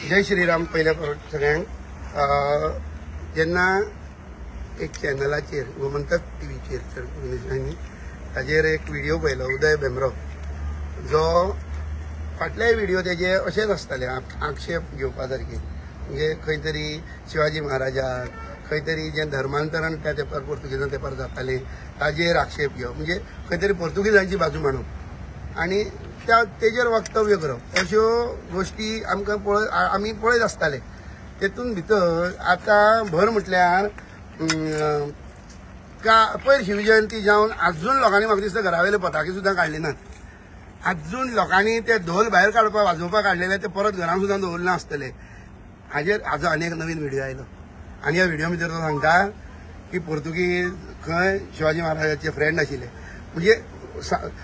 जय श्रीराम. पहिल्या सगळ्यांक जेन्ना एक चॅनलाचेर गोमंतक टीव्हीचेर ताजेर एक व्हिडिओ पळयलो उदय भेंब्रो जो फाटल्याय व्हिडिओ तेजे अशेंच आसताले आक्षेप घेवपा सारके म्हणजे खंय तरी शिवाजी महाराजाक खंय तरी जे धर्मांतरण त्या तेंपार पोर्तुगीजां तेंपार जातालें ताजेर आक्षेप घेवप म्हणजे खंय तरी पोर्तुगीजांची बाजू मांडप आनी तेजेर वक्तव्य करप अश्यो गोष्टी आमकां आमी पळयत आसताले. तेतून भितर आतां भर म्हटल्यार पयर शिवजयंती जावन आजून लोकांनी म्हाका दिसता घरावेले पताके सुद्दां काडले नात. आजून लोकांनी ते ढोल भायर काडपाक वाजोवपाक काडलेले ते परत घरांत सुद्दां दवरले नासतले. हाजो आनी एक नवीन व्हिडिओ आयलो आनी ह्या व्हिडिओ भितर तो सांगता की पोर्तुगीज खंय शिवाजी महाराजाचे फ्रेंड आशिल्ले म्हणजे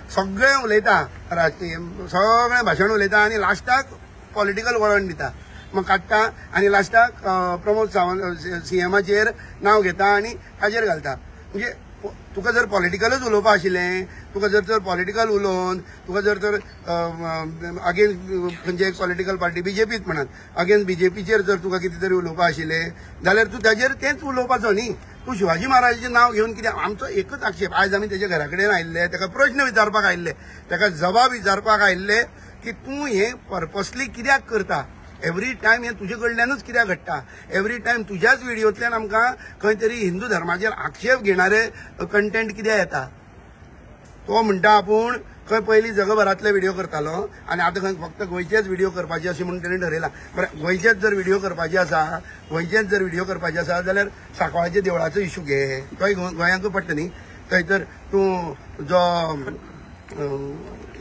सगळे उलयता राजकीय सगळे भाशण उलयता आनी लास्टाक पॉलिटिकल वळण दिता मग काडटा आनी लास्टाक प्रमोद सावंत सीएमाचेर नांव घेता आनी ताजेर घालता. म्हणजे तुका जर पॉलिटिकलच उलोवपा आशिल्लें तुका जर पॉलिटिकल उलोवन तुका जर अगेन्स्ट खंयचे एक पॉलिटिकल पार्टी बीजेपीच म्हणत अगेन्स्ट बीजेपीचेर जर तुका कितें तरी उलोवपा आशिल्लें जाल्यार तूं ताजेर तेंच उलोवपाचो न्ही. तूं शिवाजी महाराजाचें नांव घेवन कितें आमचो एकच आक्षेप आयज आमी तेजे घरा कडेन आयिल्ले ताका प्रश्न विचारपाक आयिल्ले ताका जबाब विचारपाक आयिल्ले की तूं हें पर्पसली कित्याक करता. एवरी टायम हें तुजे कडल्यानूच कित्याक घडटा. एवरी टायम तुज्याच व्हिडिओतल्यान आमकां खंय तरी हिंदू धर्माचेर आक्षेप घेणारे कंटेंट कित्याक येता. तो म्हणटा आपूण खंय पयलीं जगभरांतले व्हिडिओ करतालो आनी आतां खंय फक्त गोंयचेच व्हिडिओ करपाचे अशें म्हणून तेणें ठरयलां. बरें गोंयचेच जर व्हिडिओ करपाचे आसा जाल्यार सांकवाळाच्या देवळाचो इशू घे तोय गोंयांक पडटा न्ही. थंयतर तूं जो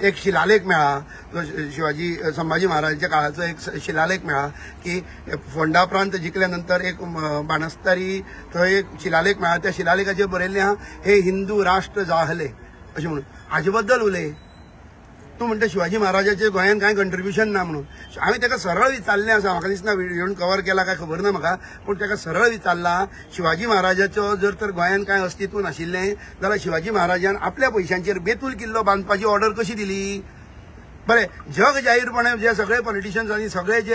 एक शिलालेख मेळ्ळा शिवाजी संभाजी महाराजांच्या काळाचो एक शिलालेख मेळ्ळा की फोंडा प्रांत जिखल्या नंतर एक बाणस्तारी थंय एक शिलालेख मेळ्ळा. त्या शिलालेखाचेर बरयल्लें आहा हे हिंदू राष्ट्र जाहले अशें म्हणून हाजे बद्दल उलय. तूं म्हणटा शिवाजी महाराजाचें गोंयान कांय कंट्रिब्युशन ना म्हणून. हांवें ताका सरळ विचारलें आसा म्हाका दिसना व्हिडिओन कवर केला काय खबर ना म्हाका पूण ताका सरळ विचारला शिवाजी महाराजाचो जर तर गोंयान कांय अस्तित्व नाशिल्लें जाल्यार शिवाजी महाराजान आपल्या पयशांचेर बेतूल किल्लो बांदपाची ऑर्डर कशी दिली. बरें जग जाहीरपणे जे सगळे पॉलिटिशियन्स आनी सगळे जे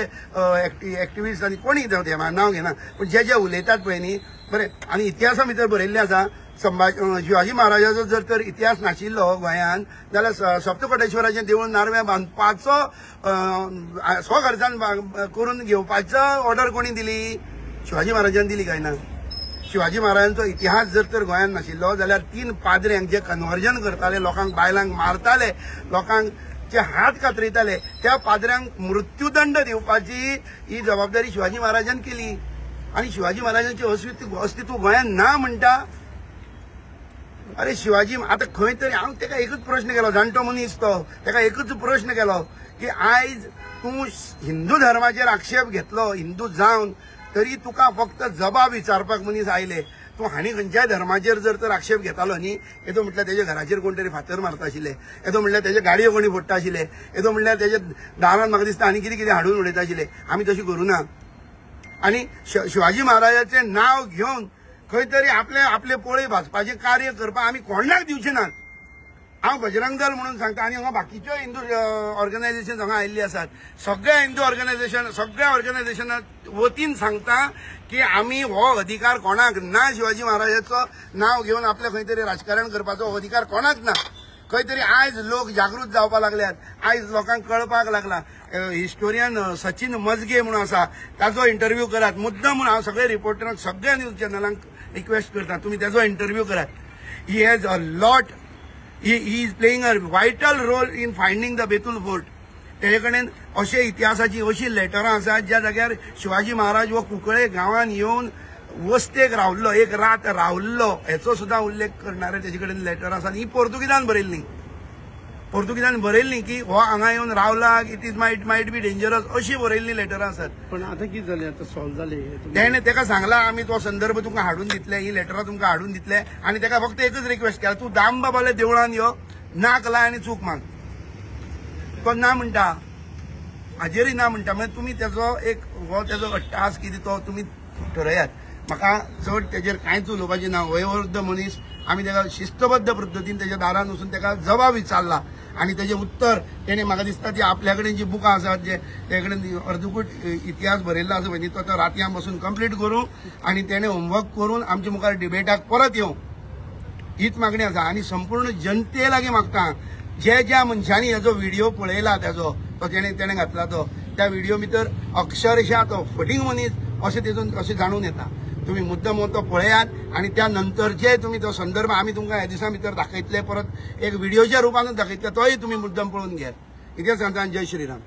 एक्टिविस्ट आनी कोणी नांव घेना पूण जे उलयतात पळय न्ही बरें आनी इतिहासा भितर बरयल्लें आसा शिवाजी महाराजाचो जर तर इतिहास नाशिल्लो गोंयान जाल्यार सप्तकोटेश्वराचें देवूळ नारव्यां बांदपाचो स्वखर्चान करून घेवपाचो ऑर्डर कोणी दिली. शिवाजी महाराजान दिली काय ना. शिवाजी महाराजांचो इतिहास जर तर गोंयान नाशिल्लो जाल्यार 3 पाद्र्यांक जे कन्वर्जन करताले लोकांक बायलांक मारताले लोकांचे हात कातरिताले त्या पाद्र्यांक मृत्यूदंड दिवपाची ही जबाबदारी शिवाजी महाराजान केली. आनी शिवाजी महाराजांचें अस्तित्व गोंयान ना म्हणटा. अरे शिवाजी आता खंय तरी हांव ताका एकच प्रश्न केलो जाणटो मनीस तो ताका एकच प्रश्न केलो की आयज तूं हिंदू धर्माचेर आक्षेप घेतलो हिंदू जावन तरी तुका फक्त जबाब विचारपाक मनीस आयले. तूं हांणी खंयच्याय धर्माचेर जर तर आक्षेप घेतालो न्ही येदो म्हटल्यार तेज्या घराचेर कोण तरी फातर मारता आशिल्ले येदो म्हटल्यार तेज्या गाडयो कोणी फोडटा आशिल्ले येदो म्हटल्यार तेज्या दारान म्हाका दिसता आनी कितें कितें हाडून उडयता आशिल्ले. आमी तशें करूना. आनी शिवाजी महाराजाचें नांव घेवन खंय तरी आपले पोळे भाजपाचें कार्य करपाक आमी कोणाक दिवचे नात. हांव बजरंग दल म्हणून सांगता आनी हांगा बाकीच्यो हिंदू ऑर्गनायझेशन हांगा आयिल्ली आसात सगळ्या हिंदू सगळ्या ऑर्गनायझेशना वतीन सांगता की आमी हो अधिकार कोणाक ना. शिवाजी महाराजाचो नांव घेवन आपले खंय तरी राजकारण करपाचो हो अधिकार कोणाक ना. खंय तरी आयज लोक जागृत जावपाक लागल्यात. आयज लोकांक कळपाक लागला. हिस्टोरियन सचिन मजगे म्हणून आसा ताजो इंटरव्यू करात मुद्दम म्हणून हांव सगळे रिपोर्टरांक सगळ्या न्यूज चॅनलांक रिक्वेस्ट करता तुम्ही ताजो इंटरव्यू करात. He has a lot he is playing a vital role in finding the Betul fort. तेजे कडेन अशे इतिहासाची अशी लेटरां आसात ज्या जाग्यार शिवाजी महाराज हो कुंकळे गांवांत येवन वस्तेक रावल्लो एक रात रावल्लो हेचो सुद्दां उल्लेख करणारे तेजे कडेन लेटरां आसात. ही पोर्तुगीजान बरयल्ली की हो हांगा येवन रावला it is might be dangerous अशी बरयल्ली लेटरां आसात. पण आतां कितें जालें आतां सॉल्व जालें तेणें ताका सांगला आमी तो संदर्भ तुमकां हाडून दितले ही लेटरां तुमकां हाडून दितले आनी ताका फक्त एकच रिक्वेस्ट केला तूं दामबाबाल्या देवळान यो नाक लाय आनी चूक माग. तो ना म्हणटा हाजेरय ना म्हणटा म्हणजे तुमी तेजो एक हो तेजो टास्क कितें तो तुमी ठरयात. म्हाका चड तेजेर कांयच उलोवपाचें ना. वयोवृद्ध मनीस आमी ताका शिस्तबद्ध पद्दतीन तेज्या दारान वचून ताका जबाब विचारला आणि त्याचे उत्तर त्याने म्हाका दिसता ती आपल्याकडे जी बुकां आसात जे तेकडे अर्दुकूट इतिहास बरयल्लो आसा पळय तो रातयां बसून कंप्लीट करूं आणि त्याने होमवर्क करून आमच्या मुखार डिबेटाक परत येवं हीच मागणी आसा. आणि संपूर्ण जनते लागीं मागता ज्या मनशांनी हेजो व्हिडिओ पळयला त्याचो तो तेणे घातला तो त्या व्हिडिओ भितर अक्षरशः तो फटींग मनीस अशें तेतून अशें जाणून येता. तुम्ही मुद्दम तो पळयात आणि त्या नंतरचे तुम्ही तो संदर्भ आम्ही तुमकां ह्या दिसा भितर दाखयतले परत एक व्हिडिओच्या रुपानूच दाखयतले तोय तुम्ही मुद्दम पळोवन घेयात. इतकेंच सांगता. जय श्रीराम.